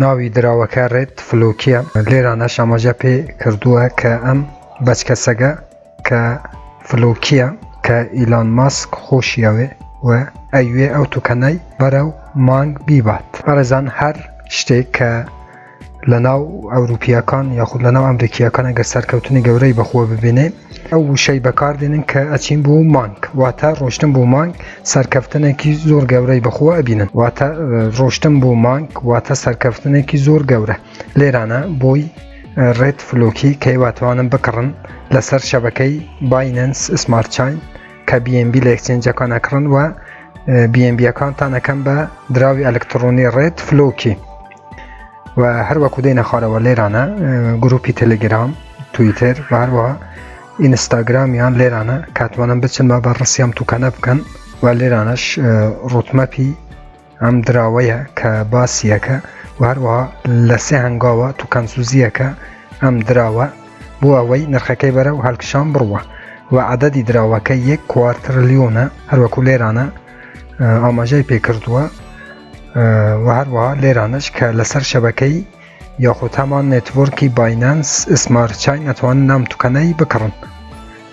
ناوی دراوەکە ڕێت فلۆکیە لێرانە ئاماژە پێ کردووە کە ئەم بەچکەسەگە کە فلۆکیە کە ئیلان ماسک خۆشیەوێ و ئەیوێ ئەو توکەنەی بەرەو مانگ بیبات. بەڕێزان هەر شتێک کە لەناو ئەوروپیەکان یاخود لەناو ئەمریکیەکان ئەگەر سەرکەوتنی گەورەی بەخۆ ببینێ ئەو وشەی بەکاردێنن کە ئەچین بۆ مانگ واتە ڕۆشتن بۆ مانگ سەرکەوتنێکی زۆر گەورەی بەخۆ ئەبینن واتە ڕۆشتن بۆ مانگ واتە سەرکەوتنێکی زۆر گەورە. لێرانە بۆی ڕێت فلۆکی کە هیواتوانن بکڕن لەسەر شەبەکەی باینەنس سمارت چاین کە BNB لە ئەکسچێنجەکان ئەکڕن و BNB-یەکانتان ئەەکەن بە دراوی ئەلکترۆنی ڕێت فلۆکی و هەروەکو دێنە خوارەوە لێرانە گروپی تەلەگرام تویتر و هەروەها ئینستاگرامیان لێرانە کاتوانم بچن بە بەڕسیام توکەنە بکەن و لێرانەش ڕوتمەپی ئەم دراوەیە کە باسیەکە و هەروەها لە سێ هەنگاوە توکەنسوزیەکە ئەم دراوە بۆ ئەوەی نرخەکەی بەرە و هەڵکشان بڕوە و عەدەدی دراوەکە 1 کوارتریلیۆنە هەروەکو لێرانە ئاماژەی پێکردووە و هەروەها لێرانش کە لەسەر شەبەکەی یاخود هەمان نێتوۆرکی باینەنس سمارت چاین ئەتوانن ئەم توکەنەی بکڕن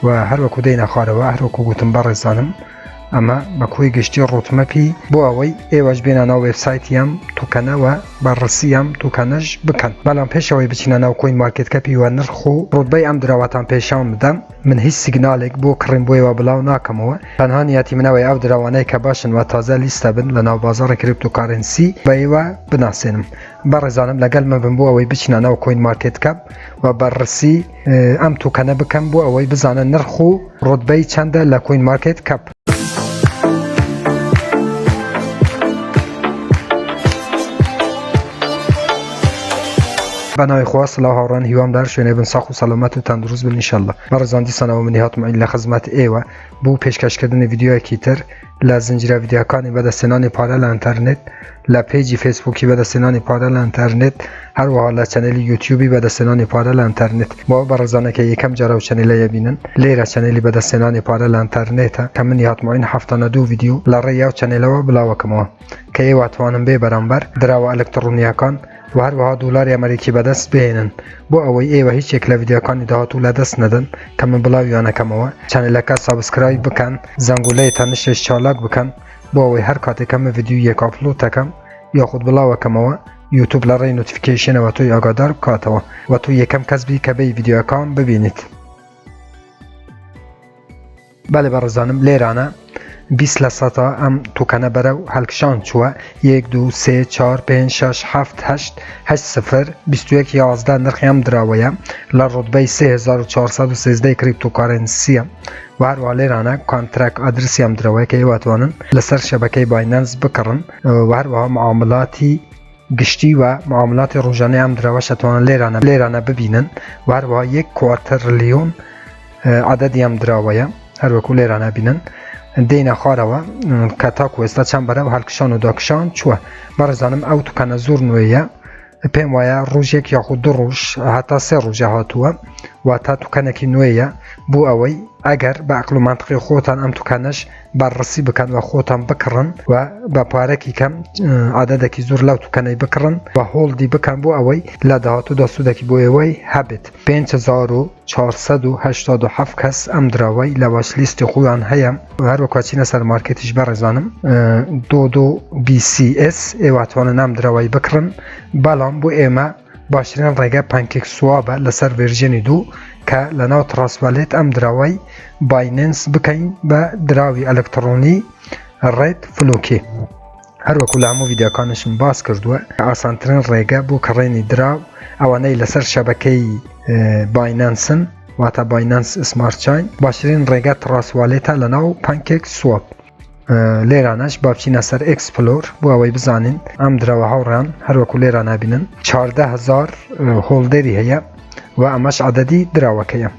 و هەروەکو دێنە خوارەوە هەروەکو گوتم بەڕێزانم ئەمە بەکۆی گشتی ڕوتمەپی بۆ ئەوەی ئێوەش بێنە ناو وێبسایتی ئەم توکەنەوە بەڕسی ئەم توکەنەش بکەن. بەڵام پێشەوەی بچینە ناو کۆین مارکێت کەپی و نرخ و ڕوتبەی ئەم دراوەتان پێشان بدەم من هیچ سیگنالێک بۆ کڕین بۆیەوە بڵاو ناکەمەوە تەنها نیەتی منەوەی ئەو دراوانەی کە باشن و تازە لیستە بن لە ناو بازاڕی کریپتۆکارنسی بە ئێوە بناسێنم. بەڕێزانم لەگەڵ من بن بۆ ئەوەی بچینە ناو کۆین مارکێت کەپ و بەڕسی ئەم توکەنە بکەم بۆ ئەوەی بزانن نرخ و ڕوتبەی چەندە لە کۆین مارکێت کەپ. بەناوی خوا سڵاو هاوڕان هیوامدار شوێنێ بن ساخ و سەلامەت و تەندروست بن ئینشەڵڵا. بەڕێزان دیسانەوە منی هاتمەوە لە خزمەت ئێوە بۆ پێشکەشکردنی ڤیدیۆیەکی تر لە زنجیرە ڤیدیۆکانی بەدەستێنانی پارە لە ئینتەرنێت لە پێیجی فێسبووکی بەدەستێنانی پارە لە ئینتەرنێت هەروەها لە چەنێلی یوتیوبی بەدەستێنانی پارە لە ئینتەرنێت. بۆ بەڕێزانەکە یەکەم جارە و چەنێلەیە بینن لێرە چەنێلی بەدەستێنانی پارە لە ئینتەرنێتە کە منی هاتمەوەین 72 ڤیدیۆ لە ڕێیا و چەنێلەوە بڵاوەکەمەوە کە ئێواتوانن بێ بەرامبەر دراوە ئەلکترۆنیەکان و هەروەها دۆلاری ئەمریکی بەدەست بهێنن بۆ ئەوەی ئێوە هیچێک لە ڤیدیۆکانی داهاتوو لە دەست نەدەن کە من بڵاویانەکەمەوە چەنێلەکە سابسکرایب بکەن زەنگولەیەتان نشێش چالاک بکەن بۆ ئەوەی هەر کاتێکەمە ڤیدیۆ یەک ئاپلۆد دەکەم یاخود بڵاوەکەمەوە یوتیوب لە ڕێی نۆتیفیکیشنەوە تۆی ئاگادار بکاتەوە و تۆ یەکەم کەس بی کە بەی ڤیدیۆکان ببینیت. بەڵێ بەڕێزانم لێرانە 20 لە سەتا ئەم توکەنە بەرە و هەڵکشان چووە 1 2 3 4 5 6 7 8 8 0 21 11 نرخی ئەم دراوەیە لە ڕوتبەی 3413 کریپتۆکارنسیە و هەروەها لێرانە کۆنتراک ئادرسی ئەم دراوەیە کە هیواتوانن لەسەر شەبەکەی باینەنس بکڕن و هەروەها معاملاتی گشتی و معاملاتی ڕۆژانەی ئەم دراوەش ئەتوانن لێرانە ببینن و هەروەها 1 کوارتریلیۆن عەدەدی ئەم دراوەیە هەروەکو لێرانە بینن. دێنە خوارەوە کە تاکو ئێستا چەند بەرە و هەڵکشان و داکشان چووە. بەڕێزانم ئەو توکەنە زۆر نوێیە پێم وایە ڕۆژێک یاخود 2 ڕۆژ هەتا 3 ڕۆژە هاتووە واتە توکەنێکی نوێیە بۆ ئەوەی ئەگەر بە عەقڵ و مانتقی خۆتان ئەم توکەنەش بەڕسی بکەن و خۆتان بکڕن و بە پارەکی کەم عەدەدێکی زۆر لەو توکەنەی بکڕن و هۆڵدی بکەن بۆ ئەوەی لە داهاتوودا سوودێکی بۆ ئێوەی هەبێت. 5487 کەس ئەم دراوەی لە واشلیستی خۆیان هەیە و هەروەکو چینە سەر مارکێتیش بەڕێزانم دۆدۆ BCS ئێواتوانن ئەم دراوەی بکڕن بەڵام بۆ ئێمە باشترین ڕێگە پانکێک سوابە لەسەر ڤێرژنی 2 کە لە ناو ترانسڤالێت ئەم دراوەی باینەنس بکەین بە دراوی ئەلکترۆنی ڕێت فلۆکی. هەروەکو لە هەموو ڤیدیۆکانشم باس کردووە ئاسانترین ڕێگە بۆ کڕێنی دراو ئەوانەی لەسەر شەبەکەی باینەنسن واتە باینەنس سمارت چاین باشترین ڕێگە ترانسڤالێتە لە ناو پانکێک سواب. لێرانەش با بچینە سەر ئێکسپلۆر بۆ ئەوەی بزانین ئەم دراوە هاوڕان هەروەکو لێرانە بینن 14000 هۆڵدەری هەیە و ئەمەش عەدەدی دراوەکەیە.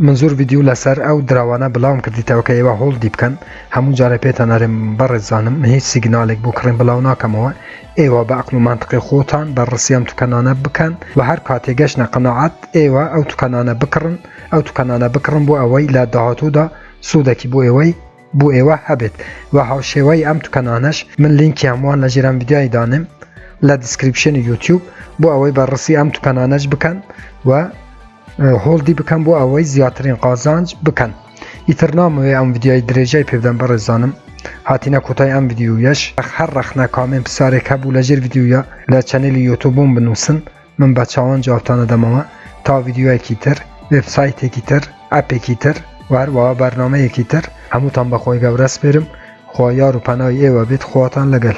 من زۆر ڤیدیۆ لەسەر ئەو دراوانە بڵاوم کردیتەوە کە ئێوە هۆڵدی بکەن هەموو جارە پێتان ئەرێم بەڕێزانم هیچ سیگنالێک بۆ کڕین بڵاو ناکەمەوە ئێوە بە عەقڵ و مانتقی خۆتان بەڕسی ئەم توکەنانە بکەن و هەر کاتێک گەشتە قەناعەت ئێوە ئەو توکەنانە بکڕن بۆ ئەوەی لە داهاتوودا سوودێکی بۆ ئێوەی بو ایوه هبید و حاشیوی ام تکنانش من لینکی هموان لجیرم ویدیوی دانم لدسکریپشن یوتیوب بو اوی بررسی ام تکنانش بکن و هولدی بکن بو اوی زیادترین قازانج بکن. ایترنامه ام ویدیوی درجه پیودن برزانم هاتینا کوتای ام ویدیویش هر رخنا کامن پساره که بو لجر ویدیویا لچنل یوتیوبم بنووسن من بچه‌وان جوابتان دمام تا ویدیوی کیتر وبسایت کیتر اپ کیتر و برنامه کیتر هموتان بخوای گورس برم خوایار و پناه ای و بیت خواتان لگل